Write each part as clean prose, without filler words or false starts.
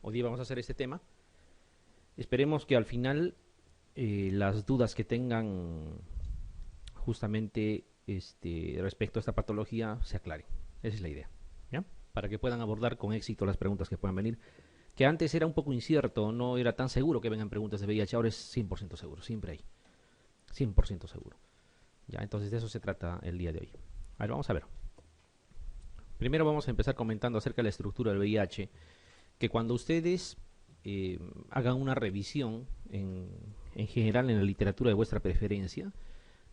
Hoy día vamos a hacer este tema. Esperemos que al final las dudas que tengan justamente respecto a esta patología se aclaren. Esa es la idea, ¿ya? Para que puedan abordar con éxito las preguntas que puedan venir. Que antes era un poco incierto, no era tan seguro que vengan preguntas de VIH, ahora es 100% seguro, siempre hay. 100% seguro. Ya, entonces de eso se trata el día de hoy. A ver, vamos a ver. Primero vamos a empezar comentando acerca de la estructura del VIH, que cuando ustedes hagan una revisión en general en la literatura de vuestra preferencia,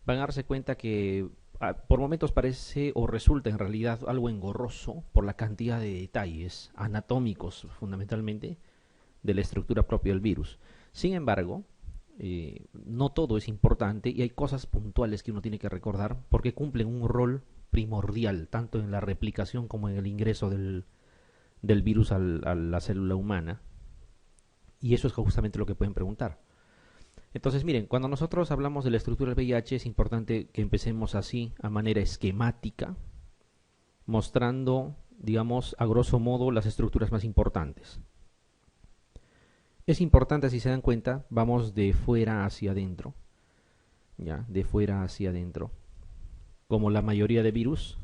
van a darse cuenta que por momentos parece o resulta en realidad algo engorroso por la cantidad de detalles anatómicos fundamentalmente de la estructura propia del virus. Sin embargo, no todo es importante y hay cosas puntuales que uno tiene que recordar porque cumplen un rol primordial tanto en la replicación como en el ingreso del virus a la célula humana. Y eso es justamente lo que pueden preguntar. Entonces, miren, cuando nosotros hablamos de la estructura del VIH es importante que empecemos así, a manera esquemática, mostrando, digamos, a grosso modo las estructuras más importantes. Es importante, si se dan cuenta, vamos de fuera hacia adentro, ¿ya? De fuera hacia adentro. Como la mayoría de virus,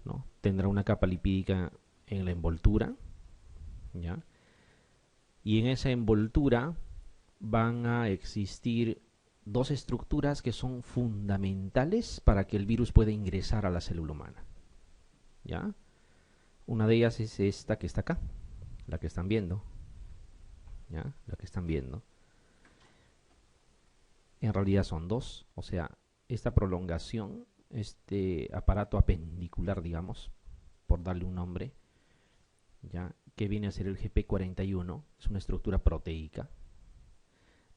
¿no? Tendrá una capa lipídica en la envoltura, ¿ya? Y en esa envoltura van a existir dos estructuras que son fundamentales para que el virus pueda ingresar a la célula humana, ¿ya? Una de ellas es esta que está acá, la que están viendo, ¿ya? La que están viendo. En realidad son dos, o sea, esta prolongación, este aparato apendicular, digamos, por darle un nombre, ¿ya? Que viene a ser el GP41, es una estructura proteica.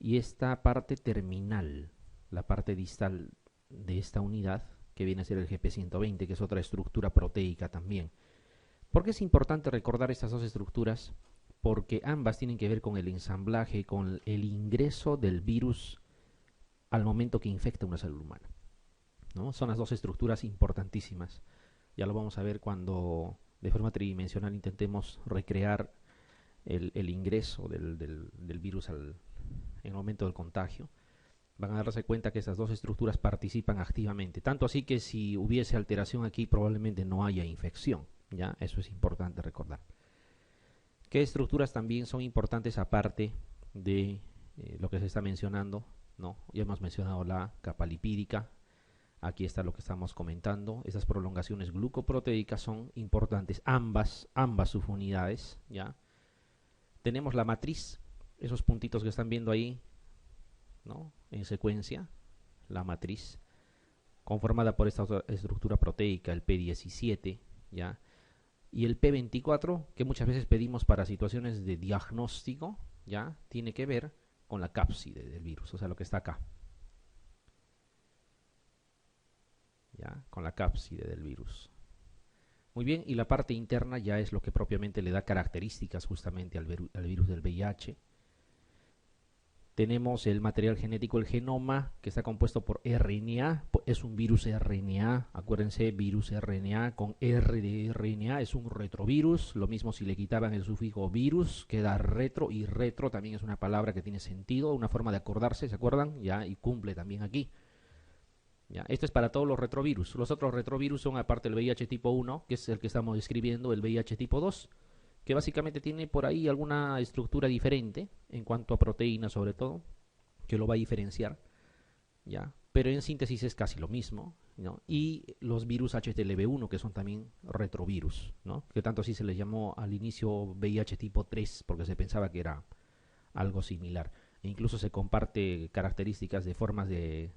Y esta parte terminal, la parte distal de esta unidad, que viene a ser el GP120, que es otra estructura proteica también. ¿Por qué es importante recordar estas dos estructuras? Porque ambas tienen que ver con el ensamblaje, con el ingreso del virus al momento que infecta una célula humana, ¿no? Son las dos estructuras importantísimas. Ya lo vamos a ver cuando de forma tridimensional intentemos recrear el ingreso del virus en el momento del contagio. Van a darse cuenta que esas dos estructuras participan activamente. Tanto así que si hubiese alteración aquí probablemente no haya infección. ¿Ya? Eso es importante recordar. ¿Qué estructuras también son importantes aparte de lo que se está mencionando? ¿No? Ya hemos mencionado la capa lipídica. Aquí está lo que estamos comentando. Esas prolongaciones glucoproteicas son importantes. Ambas subunidades. ¿Ya? Tenemos la matriz. Esos puntitos que están viendo ahí, ¿no? En secuencia. La matriz. Conformada por esta otra estructura proteica, el P17. ¿Ya? Y el P24, que muchas veces pedimos para situaciones de diagnóstico, ya tiene que ver con la cápside del virus, o sea, lo que está acá. Ya, con la cápside del virus. Muy bien, y la parte interna ya es lo que propiamente le da características justamente al virus del VIH. Tenemos el material genético, el genoma, que está compuesto por RNA, es un virus RNA, acuérdense, virus RNA con R de RNA, es un retrovirus, lo mismo si le quitaban el sufijo virus, queda retro, y retro también es una palabra que tiene sentido, una forma de acordarse, ¿se acuerdan? Ya, y cumple también aquí. Ya, esto es para todos los retrovirus. Los otros retrovirus son, aparte del VIH tipo 1, que es el que estamos describiendo, el VIH tipo 2, que básicamente tiene por ahí alguna estructura diferente en cuanto a proteínas sobre todo, que lo va a diferenciar, ¿ya? Pero en síntesis es casi lo mismo, ¿no? Y los virus HTLV1, que son también retrovirus, ¿no? Que tanto así se les llamó al inicio VIH tipo 3, porque se pensaba que era algo similar. E incluso se comparte características de formas de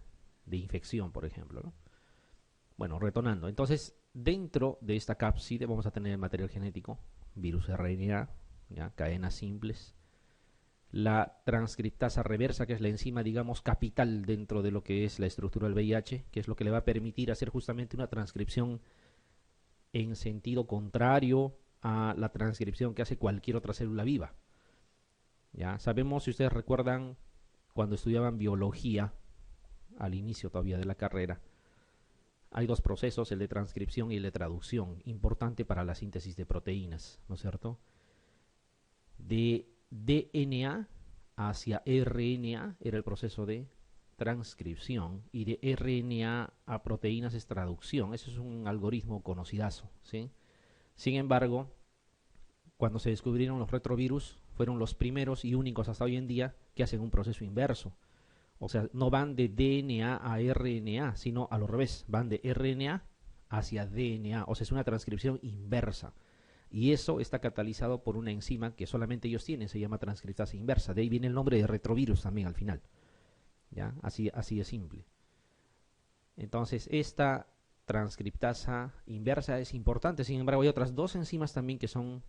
infección, por ejemplo, ¿no? Bueno, retornando. Entonces, dentro de esta cápside vamos a tener el material genético, virus RNA, ¿ya? Cadenas simples. La transcriptasa reversa, que es la enzima, digamos, capital dentro de lo que es la estructura del VIH, que es lo que le va a permitir hacer justamente una transcripción en sentido contrario a la transcripción que hace cualquier otra célula viva. Ya sabemos, si ustedes recuerdan, cuando estudiaban biología, al inicio todavía de la carrera, hay dos procesos, el de transcripción y el de traducción, importante para la síntesis de proteínas, ¿no es cierto? De DNA hacia RNA era el proceso de transcripción, y de RNA a proteínas es traducción. Eso es un algoritmo conocidazo, ¿sí? Sin embargo, cuando se descubrieron los retrovirus, fueron los primeros y únicos hasta hoy en día que hacen un proceso inverso. O sea, no van de DNA a RNA, sino a lo revés, van de RNA hacia DNA. O sea, es una transcripción inversa. Y eso está catalizado por una enzima que solamente ellos tienen, se llama transcriptasa inversa. De ahí viene el nombre de retrovirus también al final. ¿Ya? Así de simple. Entonces, esta transcriptasa inversa es importante. Sin embargo, hay otras dos enzimas también que son,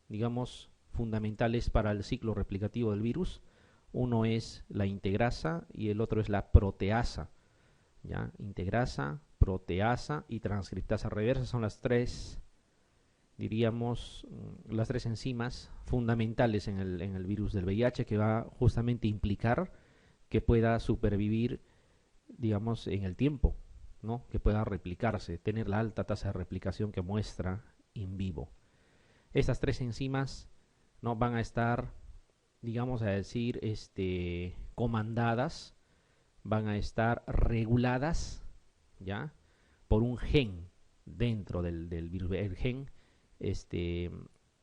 digamos, fundamentales para el ciclo replicativo del virus. Uno es la integrasa y el otro es la proteasa. ¿Ya? Integrasa, proteasa y transcriptasa reversa son las tres, diríamos, las tres enzimas fundamentales en el virus del VIH, que va justamente a implicar que pueda supervivir, digamos, en el tiempo, ¿no? Que pueda replicarse, tener la alta tasa de replicación que muestra in vivo. Estas tres enzimas, ¿no?, van a estar, digamos a decir, comandadas, van a estar reguladas, ¿ya?, por un gen dentro del virus. El gen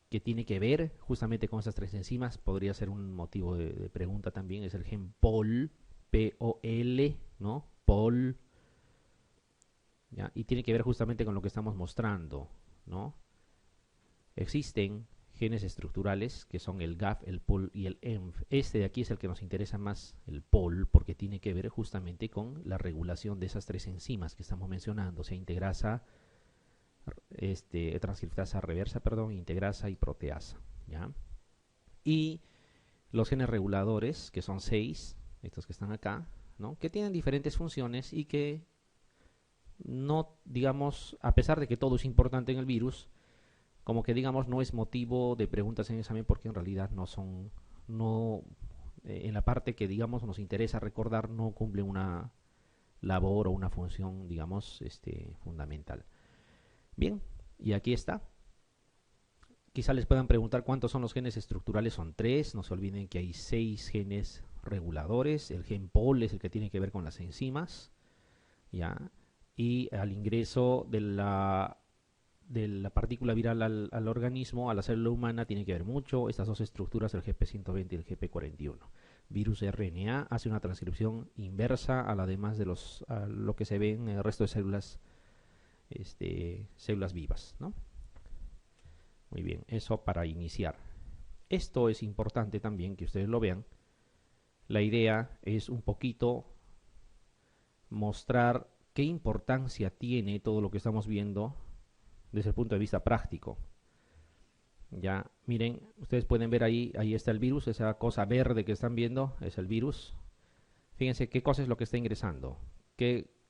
que tiene que ver justamente con esas tres enzimas, podría ser un motivo de pregunta también, es el gen POL, P-O-L, ¿no? POL, ¿ya? Y tiene que ver justamente con lo que estamos mostrando, ¿no? Existen genes estructurales que son el GAF, el POL y el ENF. Este de aquí es el que nos interesa más, el POL, porque tiene que ver justamente con la regulación de esas tres enzimas que estamos mencionando, o sea, integrasa, transcriptasa reversa, perdón, integrasa y proteasa, ¿ya? Y los genes reguladores, que son 6, estos que están acá, ¿no?, que tienen diferentes funciones y que no, digamos, a pesar de que todo es importante en el virus, como que, digamos, no es motivo de preguntas en el examen, porque en realidad no son, no, en la parte que, digamos, nos interesa recordar, no cumple una labor o una función, digamos, fundamental. Bien, y aquí está. Quizá les puedan preguntar cuántos son los genes estructurales. Son 3. No se olviden que hay 6 genes reguladores. El gen POL es el que tiene que ver con las enzimas, ¿ya? Y al ingreso de la partícula viral al organismo, a la célula humana, tiene que ver mucho estas dos estructuras, el GP120 y el GP41. Virus RNA hace una transcripción inversa a la demás de a lo que se ve en el resto de células, células vivas, ¿no? Muy bien, eso para iniciar. Esto es importante también que ustedes lo vean. La idea es un poquito mostrar qué importancia tiene todo lo que estamos viendo desde el punto de vista práctico. Ya, miren, ustedes pueden ver ahí está el virus, esa cosa verde que están viendo es el virus. Fíjense qué cosa es lo que está ingresando.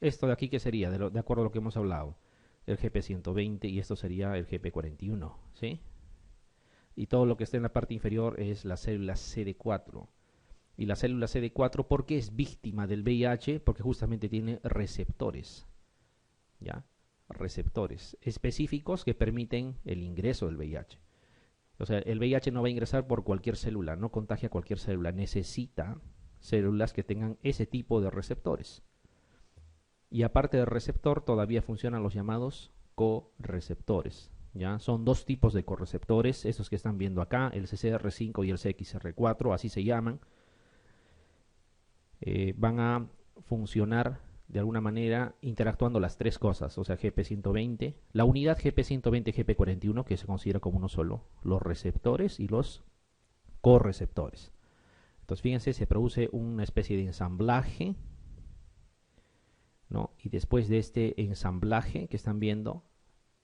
Esto de aquí, ¿qué sería? De acuerdo a lo que hemos hablado, el GP120, y esto sería el GP41, ¿sí? Y todo lo que está en la parte inferior es la célula CD4. Y la célula CD4, ¿por qué es víctima del VIH? Porque justamente tiene receptores, ¿ya? Receptores específicos que permiten el ingreso del VIH. O sea, el VIH no va a ingresar por cualquier célula, no contagia a cualquier célula, necesita células que tengan ese tipo de receptores. Y aparte del receptor, todavía funcionan los llamados correceptores, ¿ya? Son dos tipos de correceptores, esos que están viendo acá, el CCR5 y el CXR4, así se llaman. Van a funcionar de alguna manera interactuando las tres cosas, o sea, GP120, la unidad GP120 GP41, que se considera como uno solo, los receptores y los correceptores. Entonces, fíjense, se produce una especie de ensamblaje, ¿no? Y después de este ensamblaje que están viendo,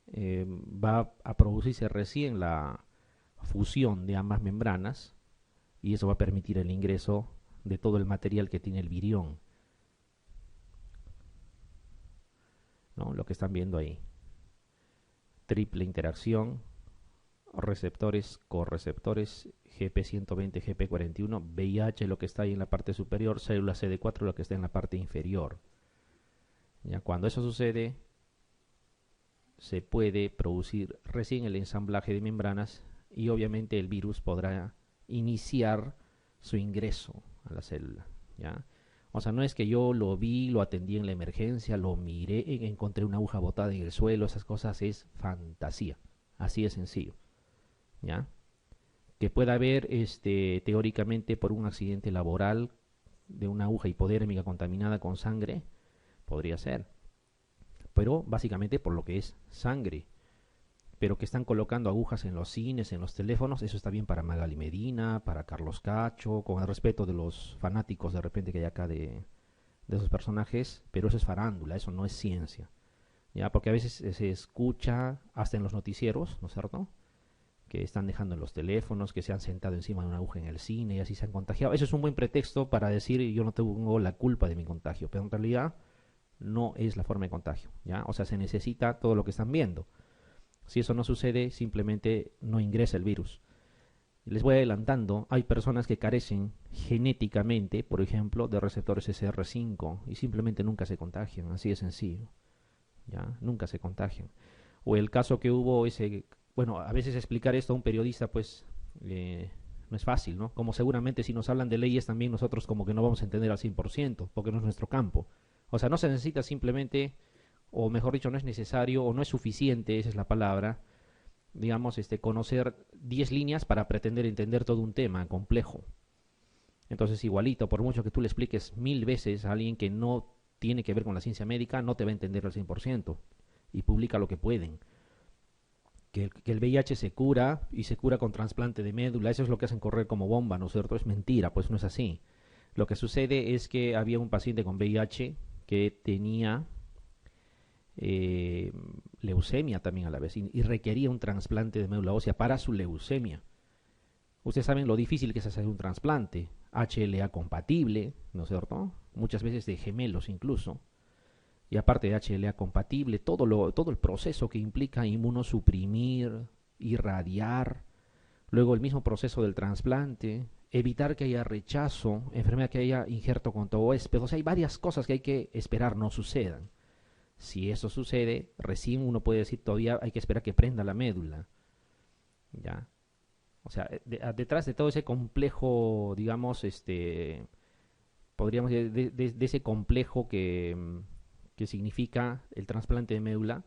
va a producirse recién la fusión de ambas membranas, y eso va a permitir el ingreso de todo el material que tiene el virión, ¿no? Lo que están viendo ahí. Triple interacción, receptores, correceptores, GP120, GP41, VIH lo que está ahí en la parte superior, célula CD4 lo que está en la parte inferior. Ya, cuando eso sucede, se puede producir recién el ensamblaje de membranas, y obviamente el virus podrá iniciar su ingreso a la célula, ¿ya? O sea, no es que yo lo vi, lo atendí en la emergencia, lo miré, encontré una aguja botada en el suelo, esas cosas es fantasía, así de sencillo, ¿ya? Que pueda haber, teóricamente, por un accidente laboral de una aguja hipodérmica contaminada con sangre, podría ser, pero básicamente por lo que es sangre. Pero que están colocando agujas en los cines, en los teléfonos, eso está bien para Magali Medina, para Carlos Cacho, con el respeto de los fanáticos de repente que hay acá de esos personajes, pero eso es farándula, eso no es ciencia, ya, porque a veces se escucha hasta en los noticieros, ¿no es cierto?, que están dejando en los teléfonos, que se han sentado encima de una aguja en el cine y así se han contagiado. Eso es un buen pretexto para decir yo no tengo la culpa de mi contagio, pero en realidad no es la forma de contagio, ¿ya? O sea, se necesita todo lo que están viendo. Si eso no sucede, simplemente no ingresa el virus. Les voy adelantando, hay personas que carecen genéticamente, por ejemplo, de receptores SR5 y simplemente nunca se contagian, así de sencillo, ¿ya? Nunca se contagian. O el caso que hubo ese, bueno, a veces explicar esto a un periodista, pues, no es fácil, ¿no? Como seguramente si nos hablan de leyes también nosotros como que no vamos a entender al 100%, porque no es nuestro campo. O sea, no se necesita simplemente, o mejor dicho, no es necesario o no es suficiente, esa es la palabra, digamos, conocer 10 líneas para pretender entender todo un tema complejo. Entonces, igualito, por mucho que tú le expliques 1000 veces a alguien que no tiene que ver con la ciencia médica, no te va a entender al 100% y publica lo que pueden. Que el VIH se cura y se cura con trasplante de médula, eso es lo que hacen correr como bomba, ¿no es cierto? Es mentira, pues no es así. Lo que sucede es que había un paciente con VIH que tenía leucemia también a la vez y requería un trasplante de médula ósea para su leucemia. Ustedes saben lo difícil que es hacer un trasplante, HLA compatible, ¿no es cierto? Muchas veces de gemelos incluso. Y aparte de HLA compatible, todo el proceso que implica inmunosuprimir, irradiar, luego el mismo proceso del trasplante, evitar que haya rechazo, enfermedad que haya injerto con todo huésped. O sea, hay varias cosas que hay que esperar no sucedan. Si eso sucede, recién uno puede decir todavía hay que esperar que prenda la médula, ¿ya? O sea, detrás de todo ese complejo, digamos, podríamos decir, de ese complejo que significa el trasplante de médula,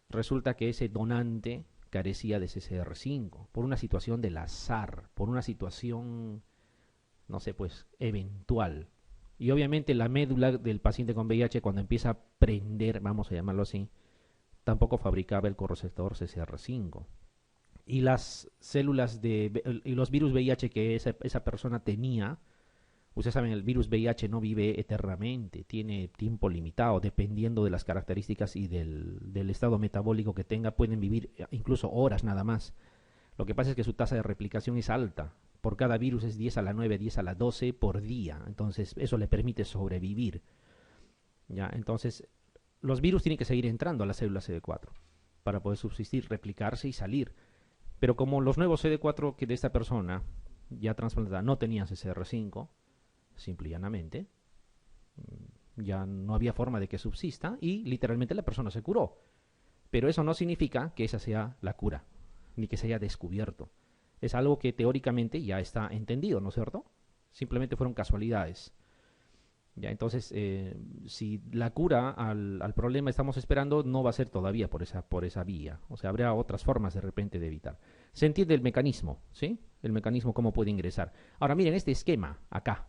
resulta que ese donante carecía de CCR5 por una situación del azar, por una situación, no sé, pues, eventual. Y obviamente la médula del paciente con VIH cuando empieza a prender, vamos a llamarlo así, tampoco fabricaba el correceptor CCR5. Y las células y los virus VIH que esa persona tenía, ustedes saben, el virus VIH no vive eternamente, tiene tiempo limitado, dependiendo de las características y del estado metabólico que tenga, pueden vivir incluso horas nada más. Lo que pasa es que su tasa de replicación es alta. Por cada virus es 10 a la 9, 10 a la 12 por día. Entonces, eso le permite sobrevivir. ¿Ya? Entonces, los virus tienen que seguir entrando a la célula CD4 para poder subsistir, replicarse y salir. Pero como los nuevos CD4 que de esta persona ya trasplantada no tenían CCR5, simple y llanamente, ya no había forma de que subsista y literalmente la persona se curó. Pero eso no significa que esa sea la cura, ni que se haya descubierto. Es algo que teóricamente ya está entendido, ¿no es cierto? Simplemente fueron casualidades. Ya, entonces, si la cura al problema estamos esperando, no va a ser todavía por esa vía. O sea, habrá otras formas de repente de evitar. Se entiende el mecanismo, ¿sí? El mecanismo, cómo puede ingresar. Ahora, miren este esquema, acá.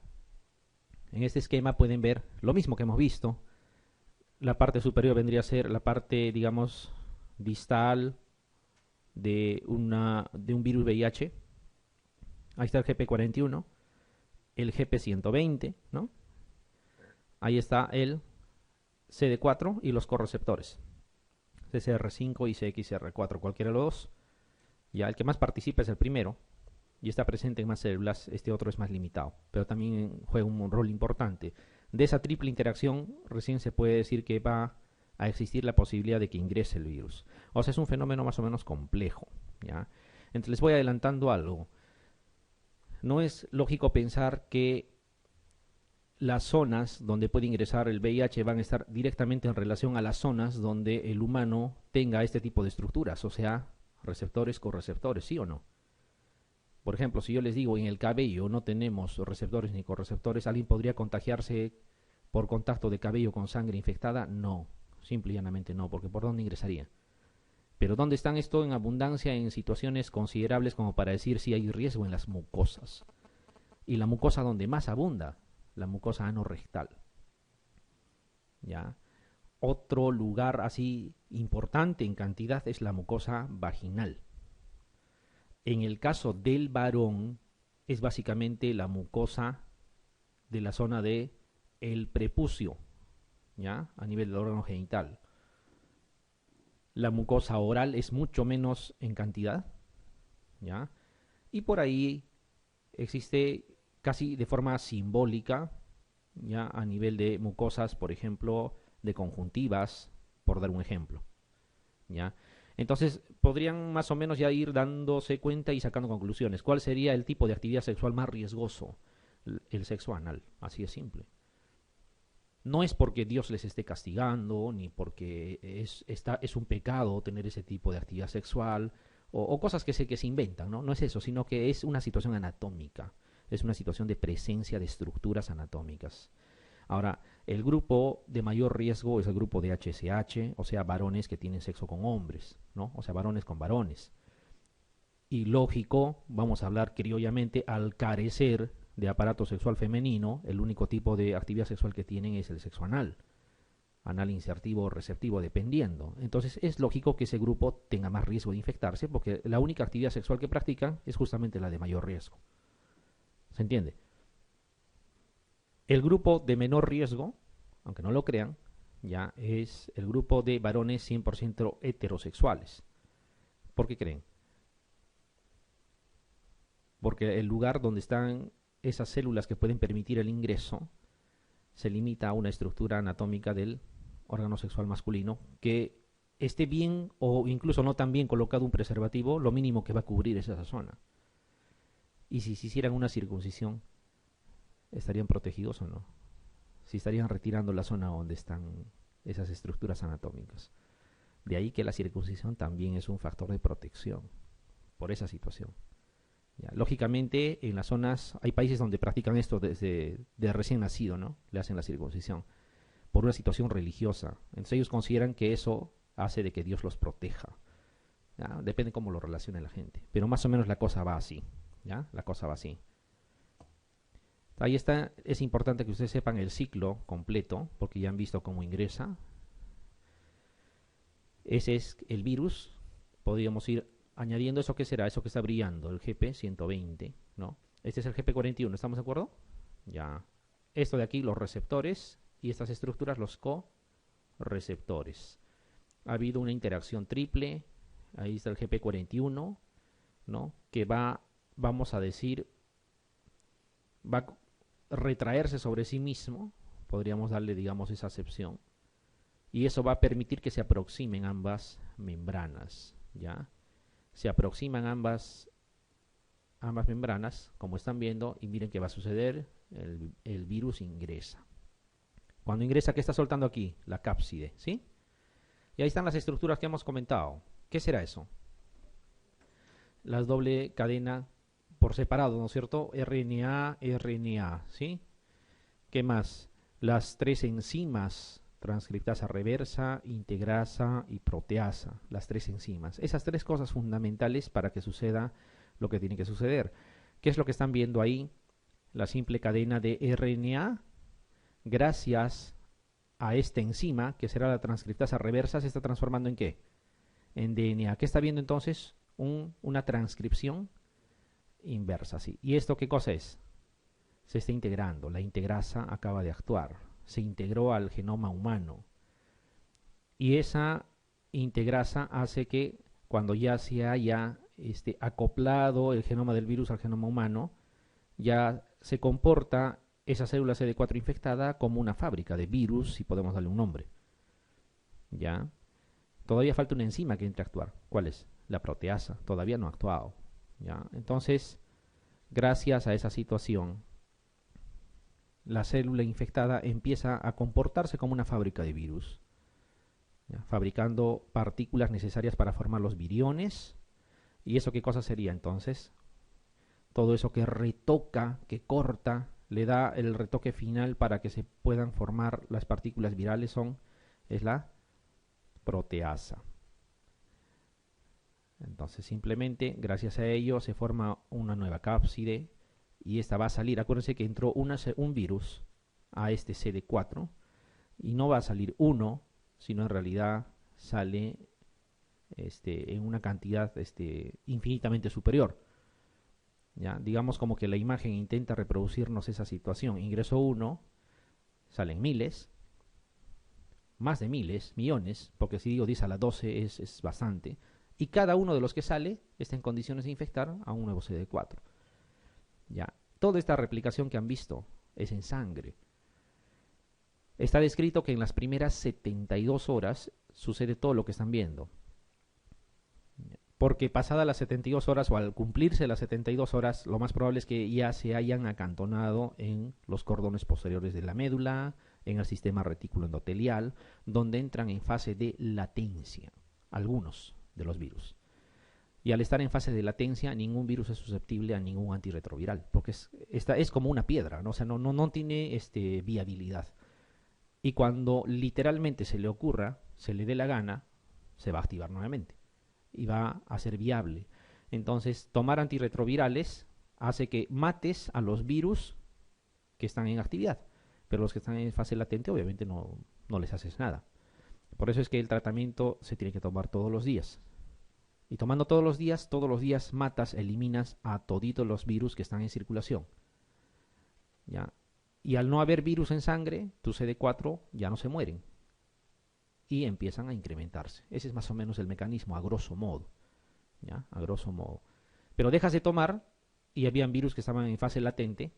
En este esquema pueden ver lo mismo que hemos visto. La parte superior vendría a ser la parte, digamos, distal de un virus VIH. Ahí está el GP41, el GP120, ¿no? Ahí está el CD4 y los correceptores, CCR5 y CXR4, cualquiera de los dos. Ya el que más participa es el primero y está presente en más células, este otro es más limitado, pero también juega un rol importante. De esa triple interacción recién se puede decir que va a existir la posibilidad de que ingrese el virus. O sea, es un fenómeno más o menos complejo, ¿ya? Entonces les voy adelantando algo. No es lógico pensar que las zonas donde puede ingresar el VIH van a estar directamente en relación a las zonas donde el humano tenga este tipo de estructuras, o sea, receptores, correceptores, ¿sí o no? Por ejemplo, si yo les digo en el cabello no tenemos receptores ni correceptores, ¿alguien podría contagiarse por contacto de cabello con sangre infectada? No, simple y llanamente no, porque ¿por dónde ingresaría? Pero ¿dónde están esto en abundancia en situaciones considerables como para decir si hay riesgo en las mucosas? Y la mucosa donde más abunda, la mucosa anorrectal. ¿Ya? Otro lugar así importante en cantidad es la mucosa vaginal. En el caso del varón es básicamente la mucosa de la zona de el prepucio, ¿ya? A nivel del órgano genital. La mucosa oral es mucho menos en cantidad, ¿ya? Y por ahí existe casi de forma simbólica, ¿ya? A nivel de mucosas, por ejemplo, de conjuntivas, por dar un ejemplo, ¿ya? Entonces podrían más o menos ya ir dándose cuenta y sacando conclusiones. ¿Cuál sería el tipo de actividad sexual más riesgoso? El sexo anal, así de simple. No es porque Dios les esté castigando, ni porque es un pecado tener ese tipo de actividad sexual, o cosas que se inventan, ¿no? No es eso, sino que es una situación anatómica, es una situación de presencia de estructuras anatómicas. Ahora, el grupo de mayor riesgo es el grupo de HSH, o sea, varones que tienen sexo con hombres, ¿no? O sea, varones con varones. Y lógico, vamos a hablar criollamente, al carecer de aparato sexual femenino, el único tipo de actividad sexual que tienen es el sexo anal. Anal insertivo o receptivo, dependiendo. Entonces es lógico que ese grupo tenga más riesgo de infectarse porque la única actividad sexual que practican es justamente la de mayor riesgo. ¿Se entiende? El grupo de menor riesgo, aunque no lo crean, ya es el grupo de varones 100% heterosexuales. ¿Por qué creen? Porque el lugar donde están esas células que pueden permitir el ingreso se limita a una estructura anatómica del órgano sexual masculino que esté bien o incluso no tan bien colocado un preservativo, lo mínimo que va a cubrir es esa zona. Y si se hicieran una circuncisión, ¿estarían protegidos o no? Si estarían retirando la zona donde están esas estructuras anatómicas. De ahí que la circuncisión también es un factor de protección por esa situación. Ya, lógicamente, en las zonas, hay países donde practican esto desde de recién nacido, ¿no? Le hacen la circuncisión por una situación religiosa. Entonces ellos consideran que eso hace de que Dios los proteja. ¿Ya? Depende cómo lo relacione la gente. Pero más o menos la cosa va así. ¿Ya? La cosa va así. Ahí está, es importante que ustedes sepan el ciclo completo, porque ya han visto cómo ingresa. Ese es el virus. Podríamos ir añadiendo eso que será, eso que está brillando, el GP120, ¿no? Este es el GP41, ¿estamos de acuerdo? Ya. Esto de aquí, los receptores, y estas estructuras, los coreceptores. Ha habido una interacción triple, ahí está el GP41, ¿no? Que va, vamos a decir, va a retraerse sobre sí mismo, podríamos darle, digamos, esa acepción, y eso va a permitir que se aproximen ambas membranas, ¿ya? Se aproximan ambas membranas, como están viendo, y miren qué va a suceder, el virus ingresa. Cuando ingresa, ¿qué está soltando aquí? La cápside, ¿sí? Y ahí están las estructuras que hemos comentado. ¿Qué será eso? Las doble cadena por separado, ¿no es cierto? RNA, RNA, ¿sí? ¿Qué más? Las tres enzimas, transcriptasa reversa, integrasa y proteasa, las tres enzimas. Esas tres cosas fundamentales para que suceda lo que tiene que suceder. ¿Qué es lo que están viendo ahí? La simple cadena de RNA, gracias a esta enzima, que será la transcriptasa reversa, se está transformando en ¿qué? En DNA. ¿Qué está viendo entonces? Una transcripción inversa, ¿sí? ¿Y esto qué cosa es? Se está integrando, la integrasa acaba de actuar, se integró al genoma humano. Y esa integrasa hace que cuando ya se haya acoplado el genoma del virus al genoma humano, ya se comporta esa célula CD4 infectada como una fábrica de virus, si podemos darle un nombre. ¿Ya? Todavía falta una enzima que entre a actuar. ¿Cuál es? La proteasa. Todavía no ha actuado. ¿Ya? Entonces, gracias a esa situación, la célula infectada empieza a comportarse como una fábrica de virus, ¿ya? Fabricando partículas necesarias para formar los viriones. ¿Y eso qué cosa sería entonces? todo eso que retoca, que corta, le da el retoque final para que se puedan formar las partículas virales, es la proteasa. Entonces simplemente gracias a ello se forma una nueva cápside y esta va a salir. Acuérdense que entró un virus a este CD4 y no va a salir uno, sino en realidad sale en una cantidad infinitamente superior. ¿Ya? Digamos como que la imagen intenta reproducirnos esa situación. Ingresó uno, salen miles, más de miles, millones, porque si digo 10 a la 12 es bastante. Y cada uno de los que sale está en condiciones de infectar a un nuevo CD4. ¿Ya? Toda esta replicación que han visto es en sangre. Está descrito que en las primeras 72 horas sucede todo lo que están viendo. Porque pasadas las 72 horas o al cumplirse las 72 horas, lo más probable es que ya se hayan acantonado en los cordones posteriores de la médula, en el sistema retículo endotelial, donde entran en fase de latencia, algunos de los virus. Y al estar en fase de latencia, ningún virus es susceptible a ningún antirretroviral, porque es como una piedra, ¿no? O sea, no tiene viabilidad. Y cuando literalmente se le ocurra, se le dé la gana, se va a activar nuevamente y va a ser viable. Entonces, tomar antirretrovirales hace que mates a los virus que están en actividad, pero los que están en fase latente obviamente no les haces nada. Por eso es que el tratamiento se tiene que tomar todos los días. Y tomando todos los días matas, eliminas a toditos los virus que están en circulación. ¿Ya? Y al no haber virus en sangre, tu CD4 ya no se mueren y empiezan a incrementarse. Ese es más o menos el mecanismo, a grosso modo. ¿Ya? A grosso modo. Pero dejas de tomar y habían virus que estaban en fase latente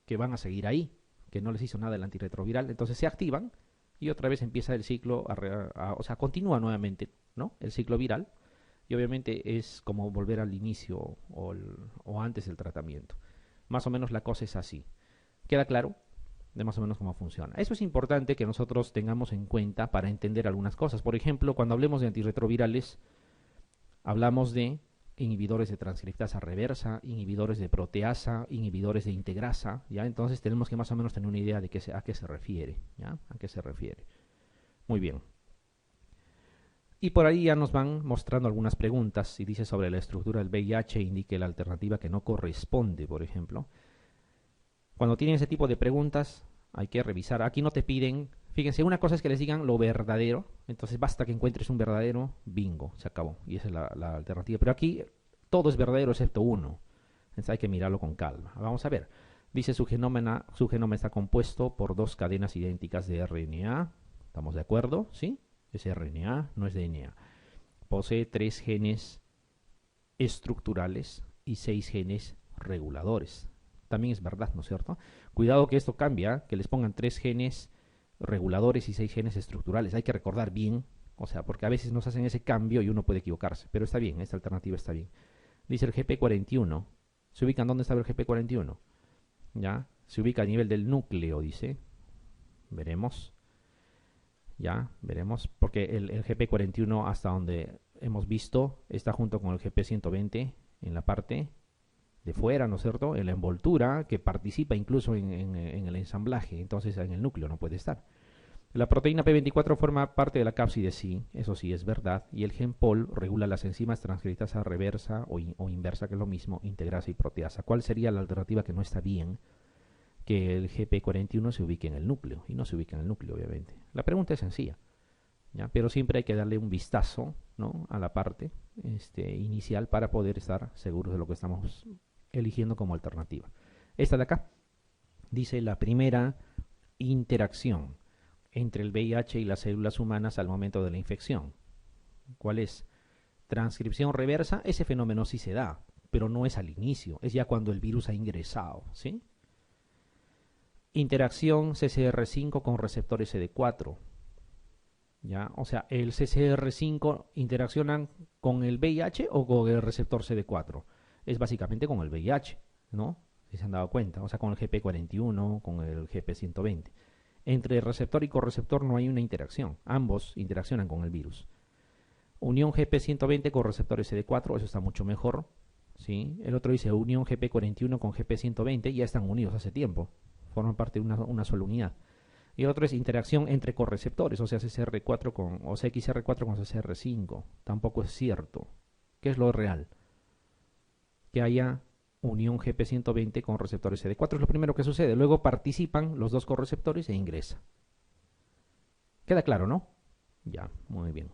que van a seguir ahí, que no les hizo nada el antirretroviral. Entonces se activan y otra vez empieza el ciclo, o sea, continúa nuevamente, ¿no? El ciclo viral. Y obviamente es como volver al inicio o antes del tratamiento. Más o menos la cosa es así. ¿Queda claro? De más o menos cómo funciona. Eso es importante que nosotros tengamos en cuenta para entender algunas cosas. Por ejemplo, cuando hablemos de antirretrovirales, hablamos de inhibidores de transcriptasa reversa, inhibidores de proteasa, inhibidores de integrasa, ¿ya? Entonces tenemos que más o menos tener una idea de a qué se refiere, ¿ya? A qué se refiere. Muy bien. Y por ahí ya nos van mostrando algunas preguntas. Y dice sobre la estructura del VIH, indique la alternativa que no corresponde, por ejemplo. Cuando tienen ese tipo de preguntas, hay que revisar. Aquí no te piden, fíjense, una cosa es que les digan lo verdadero. Entonces basta que encuentres un verdadero, bingo, se acabó. Y esa es la alternativa. Pero aquí todo es verdadero excepto uno. Entonces hay que mirarlo con calma. Vamos a ver. Dice su genoma está compuesto por 2 cadenas idénticas de RNA. ¿Estamos de acuerdo? ¿Sí? Es RNA, no es DNA. Posee 3 genes estructurales y 6 genes reguladores. También es verdad, ¿no es cierto? Cuidado que esto cambia, que les pongan 3 genes reguladores y 6 genes estructurales. Hay que recordar bien, o sea, porque a veces nos hacen ese cambio y uno puede equivocarse. Pero está bien, esta alternativa está bien. Dice el GP41. ¿Se ubican dónde está el GP41? ¿Ya? Se ubica a nivel del núcleo, dice. Veremos. Ya, veremos, porque el GP41 hasta donde hemos visto está junto con el GP120 en la parte de fuera, ¿no es cierto? En la envoltura, que participa incluso en el ensamblaje, entonces en el núcleo no puede estar. La proteína P24 forma parte de la cápside, sí, eso sí es verdad, y el gen POL regula las enzimas transcriptasa reversa o inversa, que es lo mismo, integrasa y proteasa. ¿Cuál sería la alternativa que no está bien? Que el GP41 se ubique en el núcleo, y no se ubica en el núcleo, obviamente. La pregunta es sencilla, ¿ya? Pero siempre hay que darle un vistazo, ¿no?, a la parte inicial para poder estar seguros de lo que estamos eligiendo como alternativa. Esta de acá dice la primera interacción entre el VIH y las células humanas al momento de la infección. ¿Cuál es? Transcripción reversa. Ese fenómeno sí se da, pero no es al inicio, es ya cuando el virus ha ingresado, ¿sí? Interacción CCR5 con receptores CD4. ¿Ya? O sea, el CCR5 interaccionan con el VIH o con el receptor CD4. Es básicamente con el VIH, ¿no? Si se han dado cuenta. O sea, con el GP41, con el GP120. Entre receptor y correceptor no hay una interacción. Ambos interaccionan con el virus. Unión GP120 con receptores CD4, eso está mucho mejor. ¿sí? El otro dice unión GP41 con GP120, ya están unidos hace tiempo, forman parte de una sola unidad. Y el otro es interacción entre correceptores, o sea, CCR4 o CXR4 con CCR5. Tampoco es cierto. ¿Qué es lo real? Que haya unión GP120 con receptores CD4 es lo primero que sucede. Luego participan los dos correceptores e ingresa. ¿Queda claro, no? Ya, muy bien.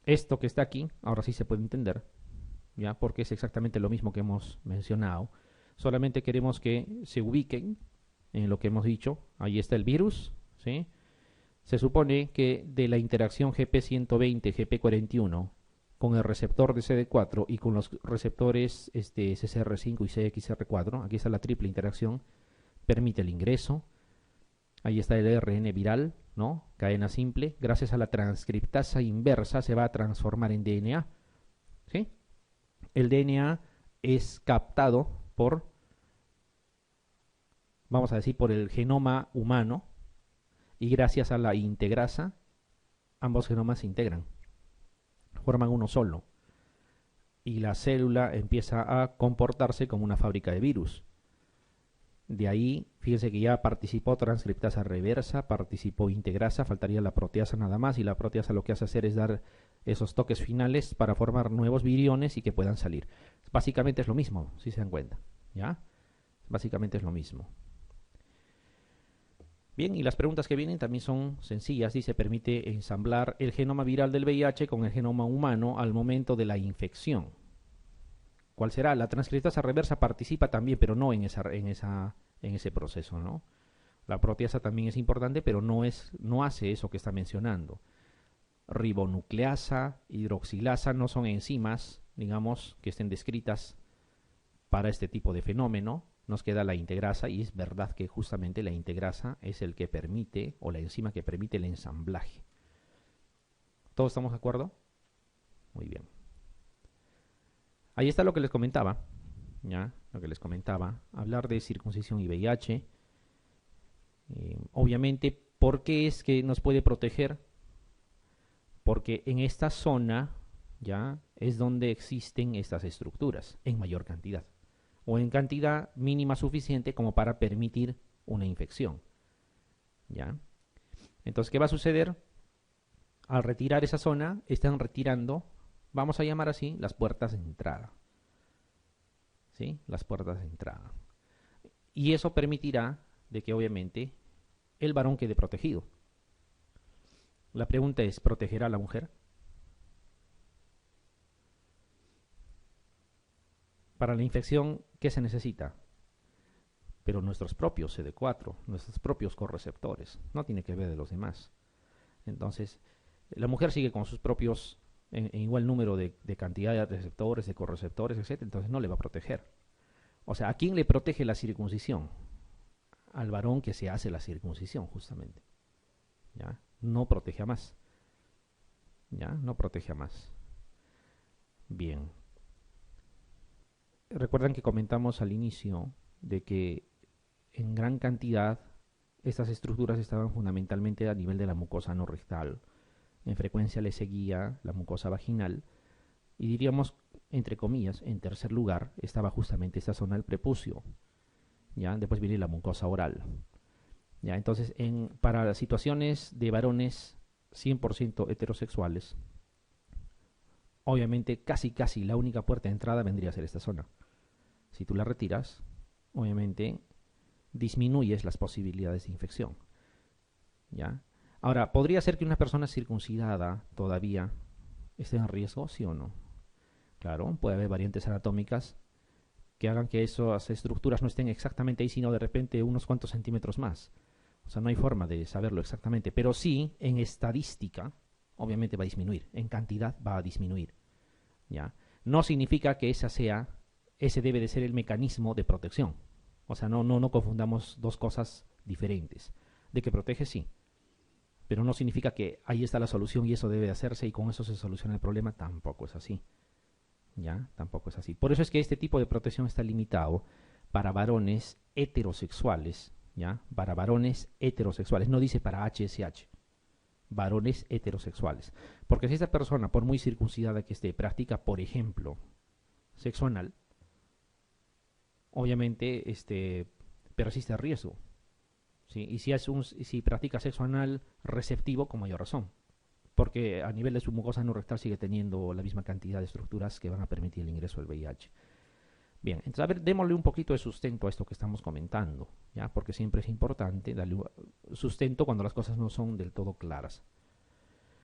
Esto que está aquí, ahora sí se puede entender, ya, porque es exactamente lo mismo que hemos mencionado. Solamente queremos que se ubiquen en lo que hemos dicho. Ahí está el virus, ¿sí? Se supone que de la interacción GP120, GP41 con el receptor de CD4 y con los receptores CCR5 y CXR4, aquí está la triple interacción, permite el ingreso. Ahí está el RN viral, ¿no? Cadena simple. Gracias a la transcriptasa inversa se va a transformar en DNA, ¿sí? El DNA es captado por, vamos a decir, por el genoma humano, y gracias a la integrasa, ambos genomas se integran, forman uno solo, y la célula empieza a comportarse como una fábrica de virus. De ahí, fíjense que ya participó transcriptasa reversa, participó integrasa, faltaría la proteasa nada más, y la proteasa lo que hace hacer es dar esos toques finales para formar nuevos viriones y que puedan salir. Básicamente es lo mismo, si se dan cuenta, ¿ya? Básicamente es lo mismo. Bien, y las preguntas que vienen también son sencillas. Dice, permite ensamblar el genoma viral del VIH con el genoma humano al momento de la infección. ¿Cuál será? La transcriptasa reversa participa también, pero no en ese proceso, ¿no? La proteasa también es importante, pero no hace eso que está mencionando. Ribonucleasa, hidroxilasa no son enzimas, digamos, que estén descritas para este tipo de fenómeno. Nos queda la integrasa, y es verdad que justamente la integrasa es el que permite, o la enzima que permite el ensamblaje. ¿Todos estamos de acuerdo? Muy bien. Ahí está lo que les comentaba, ¿ya? Lo que les comentaba, hablar de circuncisión y VIH. Obviamente, ¿por qué es que nos puede proteger? Porque en esta zona, ¿ya? Es donde existen estas estructuras, en mayor cantidad, o en cantidad mínima suficiente como para permitir una infección, ¿ya? Entonces, ¿qué va a suceder? Al retirar esa zona, están retirando, vamos a llamar así, las puertas de entrada, ¿sí? Las puertas de entrada. Y eso permitirá de que obviamente el varón quede protegido. La pregunta es, ¿protegerá a la mujer? Para la infección, ¿qué se necesita? Pero nuestros propios CD4, nuestros propios correceptores, no tiene que ver de los demás. Entonces, la mujer sigue con sus propios, en igual número de cantidad de receptores, de correceptores, etc. Entonces no le va a proteger. O sea, ¿a quién le protege la circuncisión? Al varón que se hace la circuncisión, justamente. ¿Ya? No protege a más. ¿Ya? No protege a más. Bien. Recuerdan que comentamos al inicio de que en gran cantidad estas estructuras estaban fundamentalmente a nivel de la mucosa no rectal. En frecuencia le seguía la mucosa vaginal, y diríamos, entre comillas, en tercer lugar estaba justamente esta zona del prepucio. ¿Ya? Después viene la mucosa oral. ¿Ya? Entonces, para las situaciones de varones 100% heterosexuales, obviamente casi la única puerta de entrada vendría a ser esta zona. Si tú la retiras, obviamente disminuyes las posibilidades de infección, ¿ya? Ahora, ¿podría ser que una persona circuncidada todavía esté en riesgo, sí o no? Claro, puede haber variantes anatómicas que hagan que esas estructuras no estén exactamente ahí, sino de repente unos cuantos centímetros más. O sea, no hay forma de saberlo exactamente, pero sí, en estadística, obviamente va a disminuir, en cantidad va a disminuir, ¿ya? No significa que ese debe de ser el mecanismo de protección. O sea, no confundamos dos cosas diferentes. De que protege, sí, pero no significa que ahí está la solución y eso debe de hacerse y con eso se soluciona el problema. Tampoco es así, ¿ya? Tampoco es así. Por eso es que este tipo de protección está limitado para varones heterosexuales, ¿ya? Para varones heterosexuales, no dice para HSH, varones heterosexuales. Porque si esta persona, por muy circuncidada que esté, practica, por ejemplo, sexo anal, obviamente persiste el riesgo. ¿Sí? Y si practica sexo anal receptivo, con mayor razón. Porque a nivel de su mucosa no rectal sigue teniendo la misma cantidad de estructuras que van a permitir el ingreso del VIH. Bien, entonces a ver, démosle un poquito de sustento a esto que estamos comentando, ¿ya? Porque siempre es importante darle sustento cuando las cosas no son del todo claras.